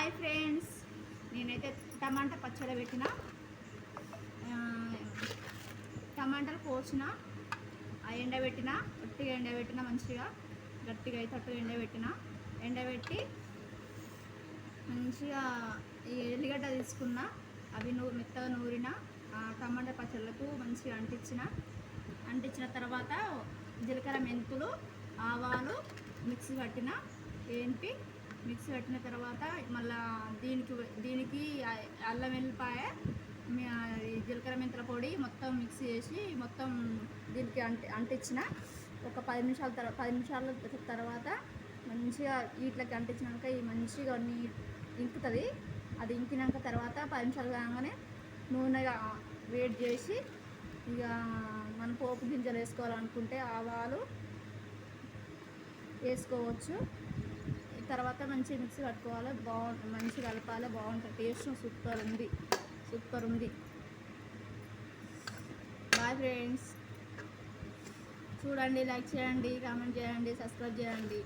Hi friends, నేనైతే టమాటా పచ్చడి పెట్టిన, టమాటాలు కోసిన, ఎండబెట్టిన, గట్టిగా ఎండబెట్టిన, మంచిగా గట్టిగా అయితే ఎండబెట్టి మంచిగా ఈ ఎల్లిగడ్డ తీసుకున్న, అవి మెత్తగా నూరిన టమాటా పచ్చళ్ళకు మంచిగా అంటించిన తర్వాత జీలకర్ర, మెంతులు, ఆవాలు మిక్సీ పట్టిన తర్వాత మళ్ళా దీనికి అల్లం వెల్లిపాయ, జీలకర్ర మెంతుల పొడి మొత్తం మిక్స్ చేసి మొత్తం దీనికి అంటించిన. ఒక 10 నిమిషాల తర్వాత మంచిగా వీటికి అంటించినాక ఈ మంచిగా ఇంకుతుంది. అది ఇంకినాక తర్వాత 10 నిమిషాలు కాగానే నూనె వేడి చేసి ఇక మనం పోపు గింజలు వేసుకోవాలనుకుంటే ఆవాలు వేసుకోవచ్చు. తర్వాత మంచిగా మిక్సీ పట్టుకోవాలి, మంచిగా కలపాలి, బాగుంటుంది. టేస్ట్ సూపర్ ఉంది. బాయ్ ఫ్రెండ్స్, చూడండి, లైక్ చేయండి, కామెంట్ చేయండి, సబ్స్క్రైబ్ చేయండి.